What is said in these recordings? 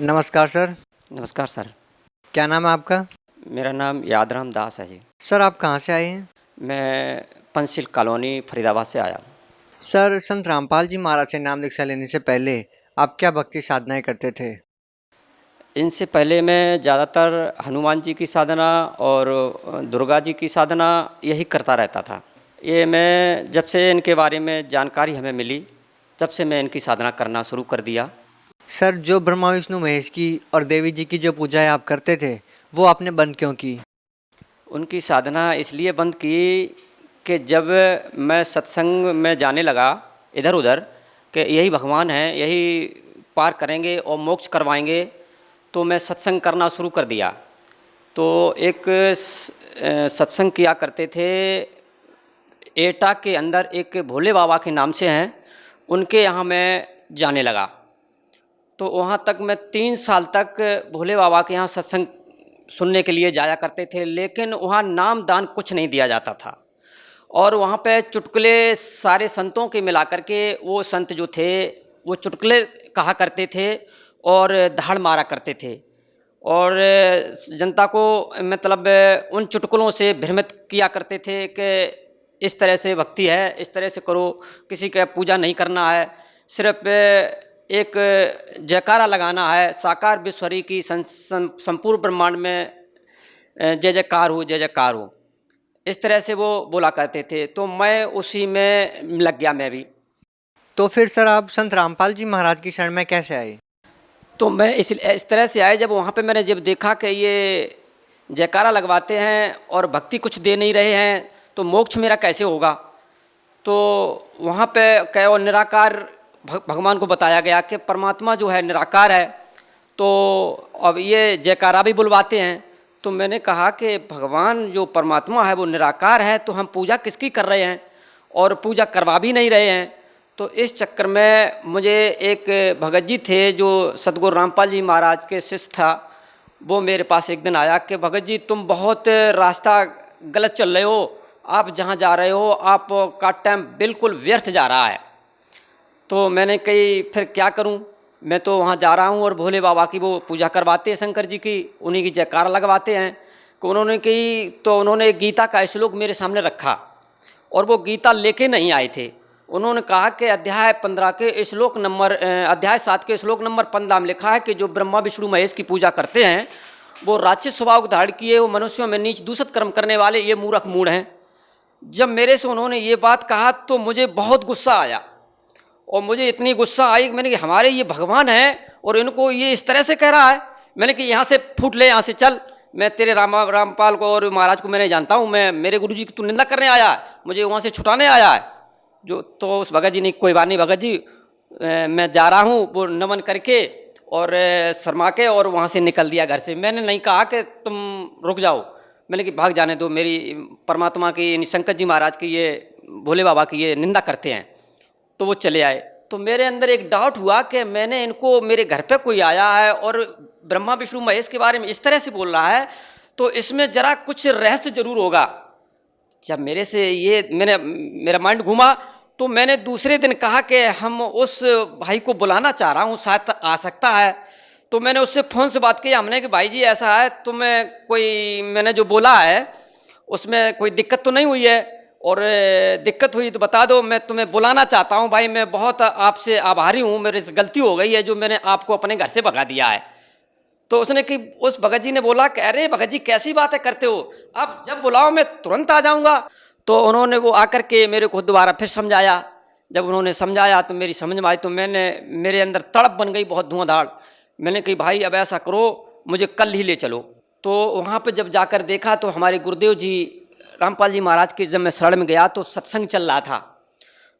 नमस्कार सर। नमस्कार सर। क्या नाम है आपका? मेरा नाम यादराम दास है जी। सर आप कहाँ से आए हैं? मैं पंचशील कॉलोनी फरीदाबाद से आया हूँ। सर संत रामपाल जी महाराज से नाम दीक्षा लेने से पहले आप क्या भक्ति साधनाएं करते थे? इनसे पहले मैं ज़्यादातर हनुमान जी की साधना और दुर्गा जी की साधना यही करता रहता था। ये मैं जब से इनके बारे में जानकारी हमें मिली तब से मैं इनकी साधना करना शुरू कर दिया। सर जो ब्रह्मा विष्णु महेश की और देवी जी की जो पूजाएं आप करते थे वो आपने बंद क्यों की? उनकी साधना इसलिए बंद की कि जब मैं सत्संग में जाने लगा इधर उधर कि यही भगवान हैं, यही पार करेंगे और मोक्ष करवाएंगे, तो मैं सत्संग करना शुरू कर दिया। तो एक सत्संग किया करते थे, एटा के अंदर एक भोले बाबा के नाम से हैं, उनके यहाँ मैं जाने लगा। तो वहाँ तक मैं 3 साल तक भोले बाबा के यहाँ सत्संग सुनने के लिए जाया करते थे, लेकिन वहाँ नाम दान कुछ नहीं दिया जाता था। और वहाँ पे चुटकुले सारे संतों के मिला कर के वो संत जो थे वो चुटकुले कहा करते थे और दहाड़ मारा करते थे और जनता को मतलब उन चुटकुलों से भ्रमित किया करते थे कि इस तरह से भक्ति है, इस तरह से करो, किसी का पूजा नहीं करना है, सिर्फ एक जयकारा लगाना है, साकार विश्वरी की संपूर्ण ब्रह्मांड में जय जयकार हो, जय जयकार हो। इस तरह से वो बोला करते थे, तो मैं उसी में लग गया मैं भी। तो फिर सर आप संत रामपाल जी महाराज की शरण में कैसे आए? तो मैं इस तरह से आए, जब वहाँ पे मैंने जब देखा कि ये जयकारा लगवाते हैं और भक्ति कुछ दे नहीं रहे हैं, तो मोक्ष मेरा कैसे होगा। तो वहाँ पे क्या वो निराकार भगवान को बताया गया कि परमात्मा जो है निराकार है, तो अब ये जयकारा भी बुलवाते हैं। तो मैंने कहा कि भगवान जो परमात्मा है वो निराकार है, तो हम पूजा किसकी कर रहे हैं और पूजा करवा भी नहीं रहे हैं। तो इस चक्कर में मुझे एक भगत जी थे जो सतगुरु रामपाल जी महाराज के शिष्य था, वो मेरे पास एक दिन आया कि भगत जी तुम बहुत रास्ता गलत चल रहे हो, आप जहाँ जा रहे हो आपका टाइम बिल्कुल व्यर्थ जा रहा है। तो मैंने कही फिर क्या करूं, मैं तो वहाँ जा रहा हूँ और भोले बाबा की वो पूजा करवाते हैं, शंकर जी की, उन्हीं की जयकार लगवाते हैं। कि उन्होंने कही, तो उन्होंने गीता का श्लोक मेरे सामने रखा और वो गीता लेके नहीं आए थे। उन्होंने कहा कि अध्याय 7 के श्लोक नंबर 15 में लिखा है कि जो ब्रह्मा विष्णु महेश की पूजा करते हैं वो राक्षस स्वभाव धारण किए, वो मनुष्यों में नीच दूषित कर्म करने वाले ये मूर्ख मूढ़ हैं। जब मेरे से उन्होंने ये बात कहा तो मुझे बहुत गुस्सा आया और मुझे इतनी गुस्सा आई, मैंने कि हमारे ये भगवान हैं और इनको ये इस तरह से कह रहा है। मैंने कि यहाँ से फूट ले, यहाँ से चल, मैं तेरे रामपाल को और महाराज को मैंने जानता हूँ, मैं मेरे गुरु जी की तू निंदा करने आया है, मुझे वहाँ से छुटाने आया है जो। तो उस भगत जी ने कोई बात नहीं भगत जी, मैं जा रहा हूँ, वो नमन करके और शर्मा के और वहाँ से निकल दिया घर से। मैंने नहीं कहा कि तुम रुक जाओ, मैंने कि भाग जाने दो, मेरी परमात्मा की शंकर जी महाराज की ये भोले बाबा की ये निंदा करते हैं। तो वो चले आए। तो मेरे अंदर एक डाउट हुआ कि मैंने इनको, मेरे घर पे कोई आया है और ब्रह्मा विष्णु महेश के बारे में इस तरह से बोल रहा है, तो इसमें जरा कुछ रहस्य जरूर होगा। जब मेरे से ये मेरा माइंड घूमा तो मैंने दूसरे दिन कहा कि हम उस भाई को बुलाना चाह रहा हूँ, शायद आ सकता है। तो मैंने उससे फ़ोन से बात की हमने कि भाई जी ऐसा है, तुम्हें कोई मैंने जो बोला है उसमें कोई दिक्कत तो नहीं हुई है, और दिक्कत हुई तो बता दो, मैं तुम्हें बुलाना चाहता हूँ भाई, मैं बहुत आपसे आभारी हूँ, मेरे से गलती हो गई है जो मैंने आपको अपने घर से भगा दिया है। तो उसने कि उस भगत जी ने बोला कि अरे भगत जी कैसी बातें करते हो, अब जब बुलाओ मैं तुरंत आ जाऊँगा। तो उन्होंने वो आकर के मेरे को दोबारा फिर समझाया। जब उन्होंने समझाया तो मेरी समझ में आई, तो मेरे अंदर तड़प बन गई बहुत धुआंधार। मैंने कही भाई अब ऐसा करो, मुझे कल ही ले चलो। तो वहाँ पर जब जाकर देखा तो हमारे गुरुदेव जी रामपाल जी महाराज के, जब मैं शरण में गया तो सत्संग चल रहा था।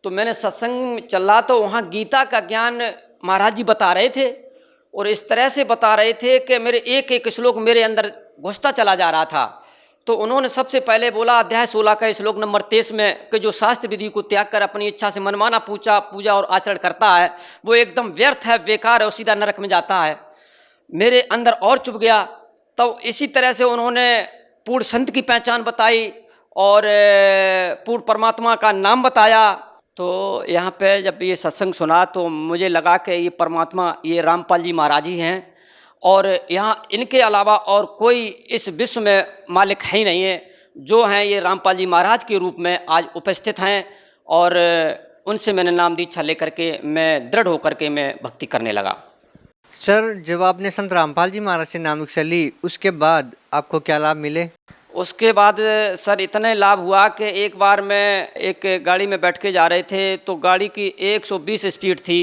तो मैंने सत्संग चल रहा तो वहाँ गीता का ज्ञान महाराज जी बता रहे थे और इस तरह से बता रहे थे कि मेरे एक एक श्लोक मेरे अंदर घुसता चला जा रहा था। तो उन्होंने सबसे पहले बोला अध्याय 16 का श्लोक नंबर 23 में कि जो शास्त्र विधि को त्याग कर अपनी इच्छा से मनमाना पूजा और आचरण करता है वो एकदम व्यर्थ है, बेकार है और सीधा नरक में जाता है। मेरे अंदर और चुभ गया। तो इसी तरह से उन्होंने पूर्ण संत की पहचान बताई और पूर्ण परमात्मा का नाम बताया। तो यहाँ पे जब ये सत्संग सुना तो मुझे लगा कि ये परमात्मा, ये रामपाल जी महाराज ही हैं और यहाँ इनके अलावा और कोई इस विश्व में मालिक है ही नहीं है। जो हैं ये रामपाल जी महाराज के रूप में आज उपस्थित हैं और उनसे मैंने नाम दीक्षा लेकर के मैं दृढ़ होकर के मैं भक्ति करने लगा। सर, जब आपने संत रामपाल जी महाराज से नाम दीक्षा ली, उसके बाद आपको क्या लाभ मिले? उसके बाद सर इतने लाभ हुआ कि एक बार मैं एक गाड़ी में बैठ के जा रहे थे तो गाड़ी की 120 स्पीड थी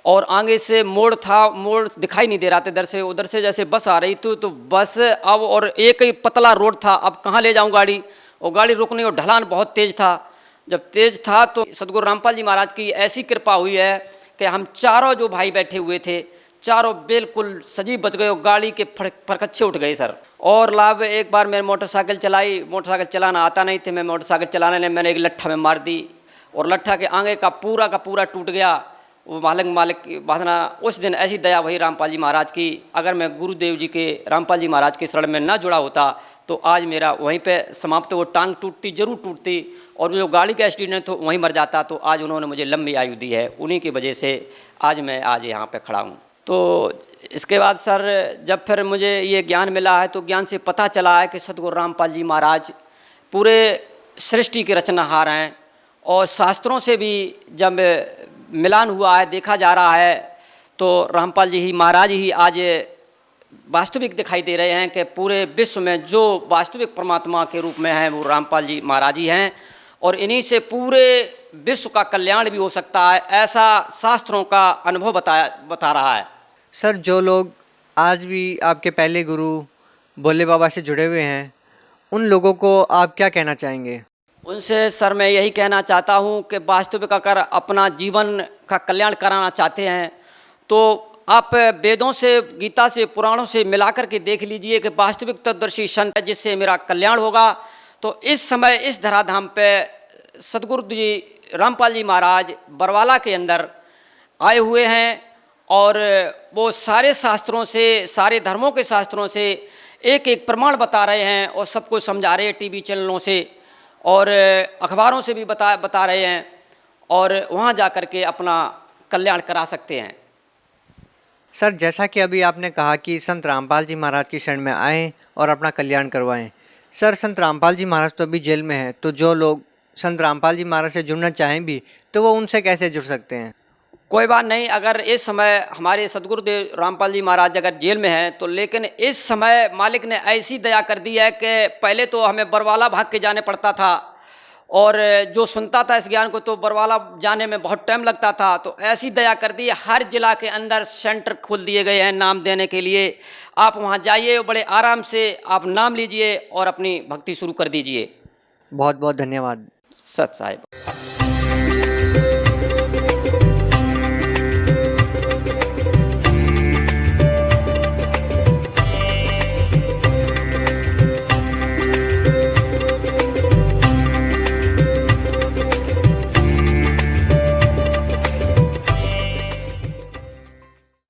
और आगे से मोड़ था, मोड़ दिखाई नहीं दे रहा था इधर से उधर से, जैसे बस आ रही थी तो बस अब और एक ही पतला रोड था, अब कहाँ ले जाऊँ गाड़ी, और गाड़ी रुकने और ढलान बहुत तेज़ था। जब तेज़ था तो सदगुरु रामपाल जी महाराज की ऐसी कृपा हुई है कि हम चारों जो भाई बैठे हुए थे चारों बिल्कुल सजीव बच गए और गाड़ी के फरकच्चे उठ गए सर। और लाभ, एक बार मैंने मोटरसाइकिल चलाई, मोटरसाइकिल चलाना आता नहीं थे, मैं मोटरसाइकिल चलाने ने मैंने एक लट्ठा में मार दी और लट्ठा के आगे का पूरा टूट गया। वो मालिक की बाधना। उस दिन ऐसी दया वही रामपाल जी महाराज की, अगर मैं गुरुदेव जी के रामपाल जी महाराज के शरण में ना जुड़ा होता तो आज मेरा वहीं पे समाप्त, वो टांग टूटती जरूर टूटती और जो गाड़ी का एक्सीडेंट तो वहीं मर जाता। तो आज उन्होंने मुझे लंबी आयु दी है, उन्हीं की वजह से आज मैं यहाँ पे खड़ा हूँ। तो इसके बाद सर जब फिर मुझे ये ज्ञान मिला है तो ज्ञान से पता चला है कि सदगुरु रामपाल जी महाराज पूरे सृष्टि के रचनाहार हैं और शास्त्रों से भी जब मिलान हुआ है, देखा जा रहा है तो रामपाल जी ही महाराज ही आज वास्तविक दिखाई दे रहे हैं कि पूरे विश्व में जो वास्तविक परमात्मा के रूप में हैं वो रामपाल जी महाराज ही हैं और इन्हीं से पूरे विश्व का कल्याण भी हो सकता है, ऐसा शास्त्रों का अनुभव बता रहा है। सर, जो लोग आज भी आपके पहले गुरु भोले बाबा से जुड़े हुए हैं, उन लोगों को आप क्या कहना चाहेंगे? उनसे सर मैं यही कहना चाहता हूँ कि वास्तविक अगर अपना जीवन का कल्याण कराना चाहते हैं तो आप वेदों से, गीता से, पुराणों से मिलाकर के देख लीजिए कि वास्तविक तत्वदर्शी संत है जिससे मेरा कल्याण होगा। तो इस समय इस धराधाम पे सदगुरु जी रामपाल जी महाराज बरवाला के अंदर आए हुए हैं और वो सारे शास्त्रों से, सारे धर्मों के शास्त्रों से एक एक प्रमाण बता रहे हैं और सबको समझा रहे हैं, टीवी चैनलों से और अखबारों से भी बता रहे हैं और वहाँ जा कर के अपना कल्याण करा सकते हैं। सर, जैसा कि अभी आपने कहा कि संत रामपाल जी महाराज की शरण में आएँ और अपना कल्याण करवाएं। सर, संत रामपाल जी महाराज तो अभी जेल में हैं, तो जो लोग संत रामपाल जी महाराज से जुड़ना चाहें भी तो वो उनसे कैसे जुड़ सकते हैं? कोई बात नहीं, अगर इस समय हमारे सदगुरुदेव रामपाल जी महाराज अगर जेल में हैं तो लेकिन इस समय मालिक ने ऐसी दया कर दी है कि पहले तो हमें बरवाला भाग के जाने पड़ता था और जो सुनता था इस ज्ञान को तो बरवाला जाने में बहुत टाइम लगता था। तो ऐसी दया कर दी है, हर जिला के अंदर सेंटर खोल दिए गए हैं नाम देने के लिए। आप वहाँ जाइए, बड़े आराम से आप नाम लीजिए और अपनी भक्ति शुरू कर दीजिए। बहुत बहुत धन्यवाद। सत साहिब।